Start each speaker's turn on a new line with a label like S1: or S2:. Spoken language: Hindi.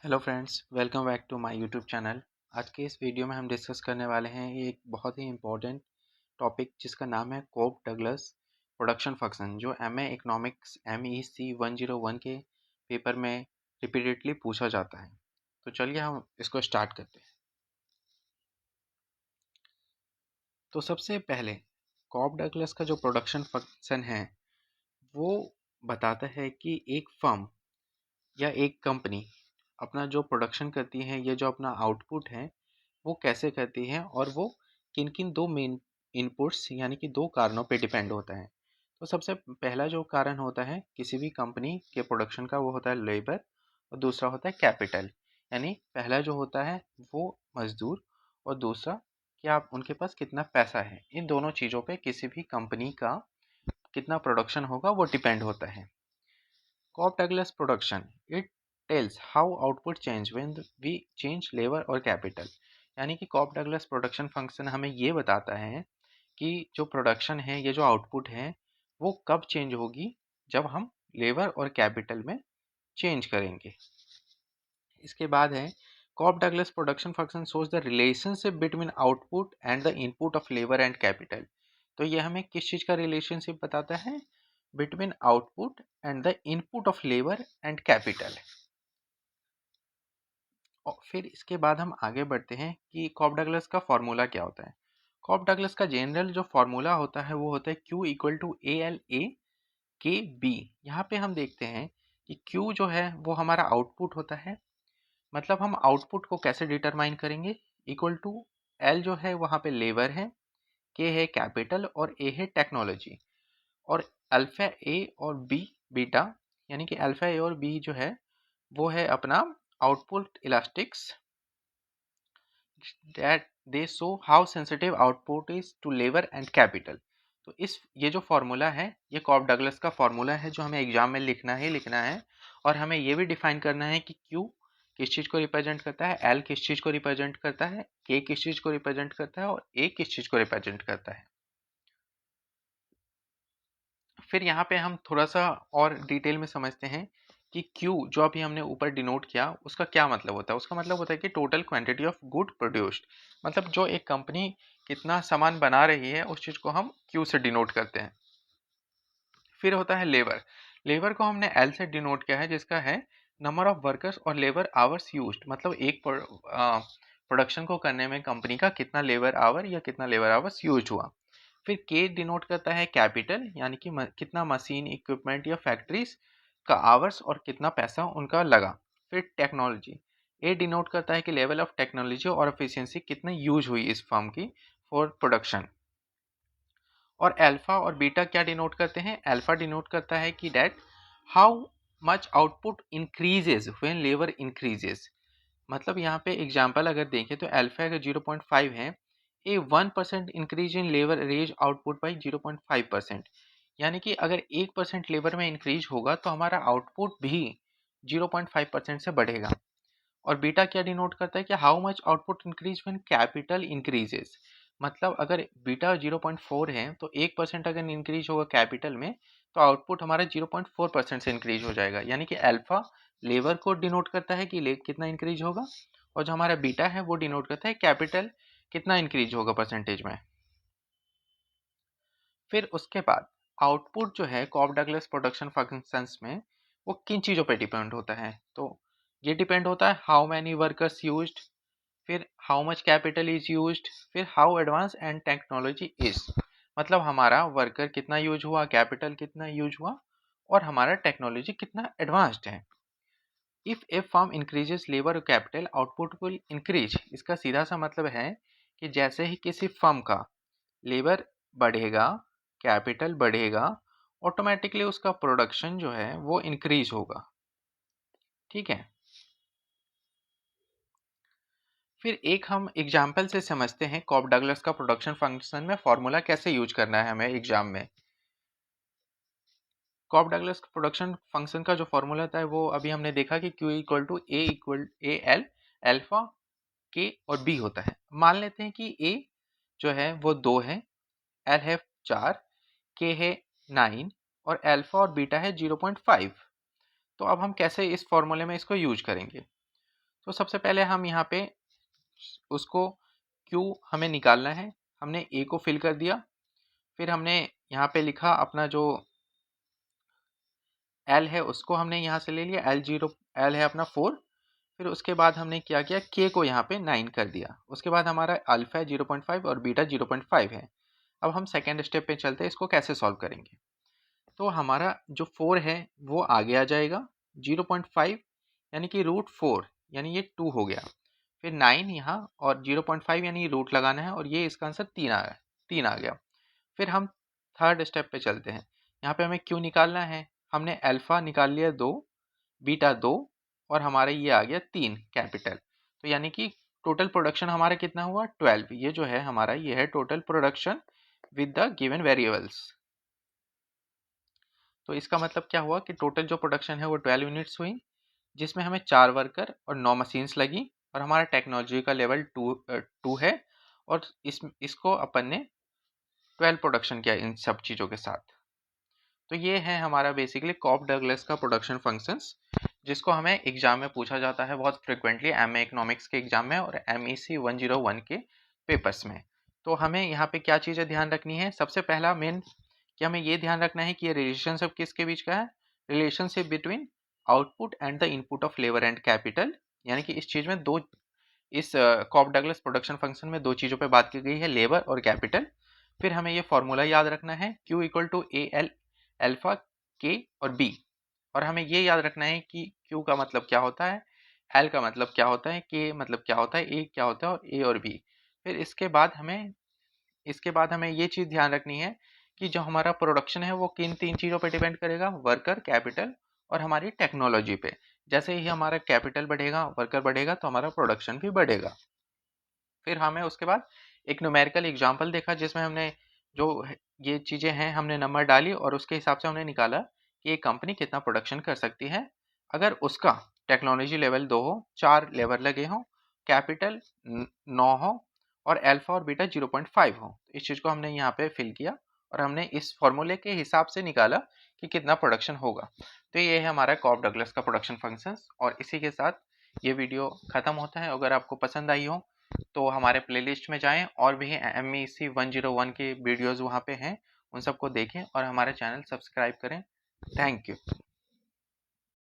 S1: Hello friends, welcome back to my YouTube channel. आज के इस वीडियो में हम डिस्कस करने वाले हैं एक बहुत ही इम्पोर्टेंट टॉपिक जिसका नाम है कोप डगलस प्रोडक्शन फंक्शन, जो एमए इकोनॉमिक्स MEC 101 के पेपर में रिपीटेडली पूछा जाता है। तो चलिए हम इसको स्टार्ट करते हैं। तो सबसे पहले कोप डगलस का जो प्रोडक्शन फंक्शन है वो बताता है कि एक फर्म या एक कंपनी अपना जो प्रोडक्शन करती है, ये जो अपना आउटपुट है वो कैसे करती है और वो किन किन दो मेन इनपुट्स यानी कि दो कारणों पे डिपेंड होता है। तो सबसे पहला जो कारण होता है किसी भी कंपनी के प्रोडक्शन का वो होता है लेबर, और दूसरा होता है कैपिटल। यानी पहला जो होता है वो मजदूर, और दूसरा कि आप उनके पास कितना पैसा है। इन दोनों चीज़ों पे किसी भी कंपनी का कितना प्रोडक्शन होगा वो डिपेंड होता है। Cobb Douglas production, it tells how output change when we change labor और capital। यानी कि कॉप डगलस प्रोडक्शन फंक्शन हमें ये बताता है कि जो प्रोडक्शन है, ये जो आउटपुट है वो कब चेंज होगी, जब हम लेबर और कैपिटल में चेंज करेंगे। इसके बाद है Cobb Douglas production function shows the relationship between output and the input of labour and capital. तो ये हमें किस चीज़ का रिलेशनशिप बताता है? Between output and the input of labour and capital. और फिर इसके बाद हम आगे बढ़ते हैं कि कॉप डगलस का फॉर्मूला क्या होता है। कॉप डगलस का जनरल जो फॉर्मूला होता है वो होता है Q इक्वल टू ALA के बी। यहाँ पे हम देखते हैं कि Q जो है वो हमारा आउटपुट होता है। मतलब हम आउटपुट को कैसे डिटरमाइन करेंगे? इक्वल टू L जो है वहाँ पे लेबर है, K है कैपिटल और A है टेक्नोलॉजी। और अल्फा ए और बी बीटा, यानी कि अल्फा ए और बी जो है वो है अपना output elastics, that they show how sensitive output is to labor and capital। तो ये जो फॉर्मूला है ये कॉप डगलस का फॉर्मूला है जो हमें एग्जाम में लिखना है। और हमें ये भी डिफाइन करना है कि Q किस चीज़ को रिप्रेजेंट करता है, L किस चीज़ को रिप्रेजेंट करता है, K किस चीज़ को रिप्रेजेंट करता है और A किस चीज़ को रिप्रेजेंट करता है। फिर यहाँ पे हम थोड़ा सा और डिटेल में समझते हैं कि Q जो अभी हमने ऊपर डिनोट किया उसका क्या मतलब होता है। उसका मतलब होता है कि total quantity of good produced. मतलब जो एक कंपनी कितना सामान बना रही है उस चीज़ को हम Q से डिनोट करते हैं। फिर होता है लेबर। लेबर को हमने L से डिनोट किया है, जिसका है नंबर ऑफ वर्कर्स और लेबर आवर्स यूज्ड। मतलब एक प्रोडक्शन को करने में कंपनी का कितना लेबर आवर या कितना लेबर आवर्स यूज हुआ। फिर के डिनोट करता है कैपिटल, यानी कि कितना मशीन इक्विपमेंट या फैक्ट्रीज का आवर्स और कितना पैसा उनका लगा। फिर टेक्नोलॉजी, ए डिनोट करता है कि लेवल ऑफ टेक्नोलॉजी और एफिशिएंसी कितनी यूज हुई इस फर्म की फॉर प्रोडक्शन। और अल्फा और बीटा क्या डिनोट करते हैं? अल्फा डिनोट करता है कि that how much output increases when labour increases. मतलब यहाँ पे एग्जांपल अगर देखें तो अल्फा अगर 0.5 है, a 1% increase in labour raises output by 0.5%। यानी कि अगर 1% लेबर में इंक्रीज होगा तो हमारा आउटपुट भी 0.5% से बढ़ेगा। और बीटा क्या डिनोट करता है कि how much output increase when capital increases. मतलब अगर बीटा 0.4 है तो 1% अगर इंक्रीज होगा कैपिटल में तो आउटपुट हमारा 0.4% से इंक्रीज हो जाएगा। यानी कि अल्फा लेबर को डिनोट करता है कि कितना इंक्रीज होगा, और जो हमारा बीटा है वो डिनोट करता है कैपिटल कितना इंक्रीज होगा परसेंटेज में। फिर उसके बाद आउटपुट जो है कॉप डगलस प्रोडक्शन फंक्शंस में वो किन चीज़ों पे डिपेंड होता है? तो ये डिपेंड होता है हाउ मैनी वर्कर्स यूज्ड, फिर how much capital is used, फिर how advance and technology is. मतलब हमारा वर्कर कितना यूज हुआ, कैपिटल कितना यूज हुआ और हमारा टेक्नोलॉजी कितना एडवांस्ड है। If A firm increases labour capital output will increase. इसका सीधा सा मतलब है कि जैसे ही किसी फर्म का लेबर बढ़ेगा, कैपिटल बढ़ेगा, ऑटोमेटिकली उसका प्रोडक्शन जो है वो इंक्रीज होगा। ठीक है। फिर एक हम एग्जाम्पल से समझते हैं कॉप डगलस का प्रोडक्शन फंक्शन में फॉर्मूला कैसे यूज करना है हमें एग्जाम में। कॉप डगलस प्रोडक्शन फंक्शन का जो फॉर्मूला था वो अभी हमने देखा कि Q equal A L alpha के और बी होता है। मान लेते हैं कि ए जो है वो 2 है, एल है 4, के है 9 और अल्फा और बीटा है 0.5। तो अब हम कैसे इस फॉर्मूले में इसको यूज करेंगे? तो सबसे पहले हम यहाँ पे उसको Q हमें निकालना है। हमने A को फिल कर दिया, फिर हमने यहाँ पे लिखा अपना जो L है उसको हमने यहाँ से ले लिया, L है अपना 4। फिर उसके बाद हमने क्या किया, K को यहाँ पे 9 कर दिया। उसके बाद हमारा अल्फा है 0.5 और बीटा 0.5 है। अब हम सेकेंड स्टेप पे चलते हैं, इसको कैसे सॉल्व करेंगे। तो हमारा जो 4 है वो आगे आ जाएगा, 0.5 यानी कि √4 यानी ये 2 हो गया, फिर 9 यहाँ और 0.5 यानी रूट लगाना है और ये इसका आंसर 3 आ गया। फिर हम थर्ड स्टेप पे चलते हैं। यहाँ पे हमें क्यू निकालना है। हमने अल्फा निकाल लिया 2, बीटा 2 और हमारा ये आ गया 3 कैपिटल। तो यानी कि टोटल प्रोडक्शन हमारा कितना हुआ, 12। ये जो है हमारा ये है total production with the given variables. तो इसका मतलब क्या हुआ कि टोटल जो प्रोडक्शन है वो 12 यूनिट्स हुई, जिसमें हमें 4 वर्कर और 9 मशीन्स लगी और हमारा टेक्नोलॉजी का लेवल 2 है और इसको अपन ने 12 प्रोडक्शन किया इन सब चीज़ों के साथ। तो ये है हमारा बेसिकली कॉप डगलस का प्रोडक्शन फंक्शंस, जिसको हमें एग्जाम में पूछा जाता है बहुत फ्रिक्वेंटली, एमए इकोनॉमिक्स के एग्जाम में और MEC 101 के पेपर्स में। तो हमें यहाँ पे क्या चीज़ें ध्यान रखनी है, सबसे पहला मेन कि हमें ये ध्यान रखना है कि ये रिलेशनशिप किसके बीच का है, relationship between output and the input of labour and capital. यानी कि इस चीज़ में दो, इस कॉप डगलस प्रोडक्शन फंक्शन में दो चीज़ों पे बात की गई है, लेबर और कैपिटल। फिर हमें ये फॉर्मूला याद रखना है, Q equal to AL alpha K और B। और हमें ये याद रखना है कि Q का मतलब क्या होता है, L का मतलब क्या होता है, K मतलब क्या होता है, A क्या होता है और A और B। फिर इसके बाद हमें ये चीज़ ध्यान रखनी है कि जो हमारा प्रोडक्शन है वो किन 3 चीज़ों पे डिपेंड करेगा, वर्कर, कैपिटल और हमारी टेक्नोलॉजी पे। जैसे ही हमारा कैपिटल बढ़ेगा, वर्कर बढ़ेगा, तो हमारा प्रोडक्शन भी बढ़ेगा। फिर हमें उसके बाद एक न्यूमेरिकल एग्जांपल देखा जिसमें हमने जो ये चीज़ें हैं हमने नंबर डाली और उसके हिसाब से हमने निकाला कि एक कंपनी कितना प्रोडक्शन कर सकती है अगर उसका टेक्नोलॉजी लेवल 2 हो, 4 लेबर लगे हों, कैपिटल 9 हो और अल्फा और बीटा 0.5 हो। इस चीज़ को हमने यहाँ पे फिल किया और हमने इस फॉर्मूले के हिसाब से निकाला कि कितना प्रोडक्शन होगा। तो ये है हमारा कॉप डगलस का प्रोडक्शन फंक्शंस। और इसी के साथ ये वीडियो ख़त्म होता है। अगर आपको पसंद आई हो तो हमारे प्लेलिस्ट में जाएं और भी MEC 101 के वीडियोस वहाँ पे हैं, उन सबको देखें और हमारा चैनल सब्सक्राइब करें। Thank you.